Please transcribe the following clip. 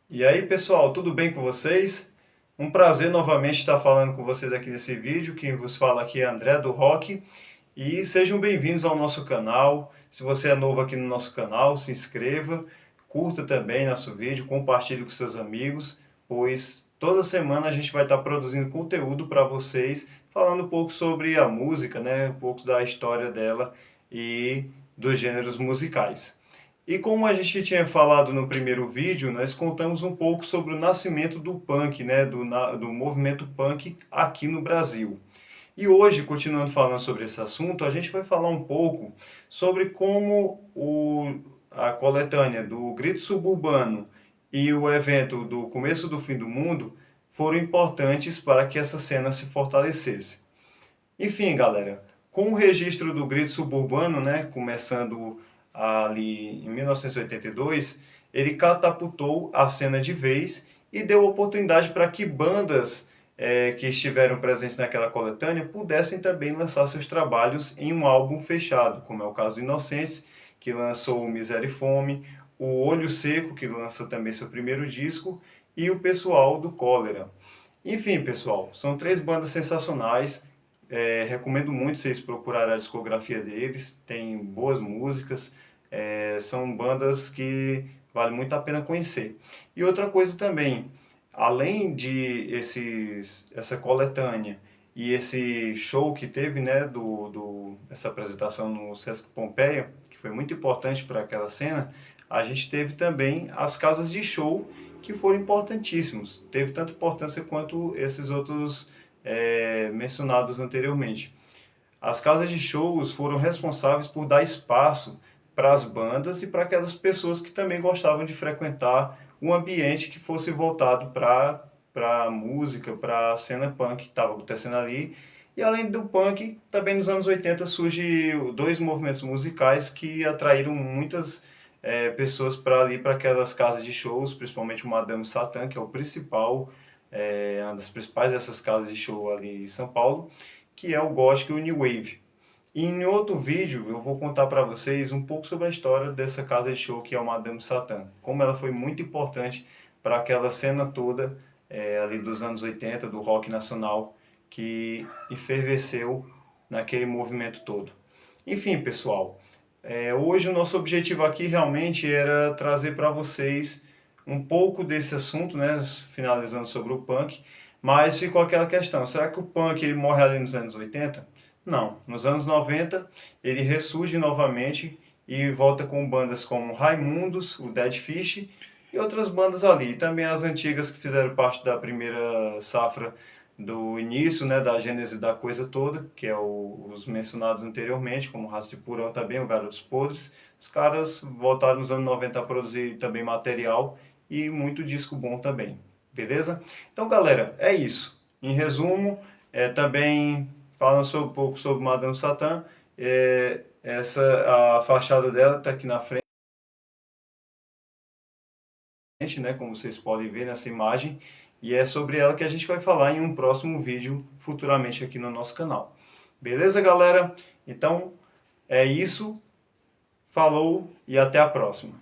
E aí, pessoal, tudo bem com vocês? Um prazer novamente estar falando com vocês aqui nesse vídeo. Quem vos fala aqui é André do Rock. E sejam bem-vindos ao nosso canal. Se você é novo aqui no nosso canal, se inscreva, curta também nosso vídeo, compartilhe com seus amigos, pois toda semana a gente vai estar produzindo conteúdo para vocês, falando um pouco sobre a música, né? Um pouco da história dela e dos gêneros musicais. E como a gente tinha falado no primeiro vídeo, nós contamos um pouco sobre o nascimento do punk, né, do movimento punk aqui no Brasil. E hoje, continuando falando sobre esse assunto, a gente vai falar um pouco sobre como a coletânea do Grito Suburbano e o evento do Começo do Fim do Mundo foram importantes para que essa cena se fortalecesse. Enfim, galera, com o registro do grito suburbano, né, começando ali em 1982, ele catapultou a cena de vez e deu oportunidade para que bandas que estiveram presentes naquela coletânea pudessem também lançar seus trabalhos em um álbum fechado, como é o caso do Inocentes, que lançou o Miséria e Fome, o Olho Seco, que lança também seu primeiro disco, e o pessoal do Cólera. Enfim, pessoal, são três bandas sensacionais. Recomendo muito vocês procurarem a discografia deles. Tem boas músicas. São bandas que vale muito a pena conhecer. E outra coisa também, além de essa coletânea e esse show que teve, né, essa apresentação no Sesc Pompeia, que foi muito importante para aquela cena, a gente teve também as casas de show que foram importantíssimos. Teve tanta importância quanto esses outros mencionados anteriormente. As casas de shows foram responsáveis por dar espaço para as bandas e para aquelas pessoas que também gostavam de frequentar um ambiente que fosse voltado para a música, para a cena punk que estava acontecendo ali. E além do punk, também nos anos 80 surgem dois movimentos musicais que atraíram muitas pessoas para ali, para aquelas casas de shows, principalmente o Madame Satã, que é o principal, uma das principais dessas casas de show ali em São Paulo, que é o Gothic e o New Wave. E em outro vídeo eu vou contar para vocês um pouco sobre a história dessa casa de show que é o Madame Satã, como ela foi muito importante para aquela cena toda ali dos anos 80 do rock nacional que efervesceu naquele movimento todo. Enfim, pessoal, hoje o nosso objetivo aqui realmente era trazer para vocês um pouco desse assunto, né, finalizando sobre o punk, mas ficou aquela questão, será que o punk ele morre ali nos anos 80? Não, nos anos 90 ele ressurge novamente e volta com bandas como Raimundos, o Dead Fish e outras bandas ali, e também as antigas que fizeram parte da primeira safra do início, né, da gênese da coisa toda, que é os mencionados anteriormente, como Raça de Porão também, o Garotos Podres. Os caras voltaram nos anos 90 a produzir também material e muito disco bom também, beleza? Então, galera, é isso. Em resumo, também falando um pouco sobre Madame Satã, a fachada dela está aqui na frente, né, como vocês podem ver nessa imagem, e é sobre ela que a gente vai falar em um próximo vídeo futuramente aqui no nosso canal. Beleza, galera? Então, é isso. Falou e até a próxima.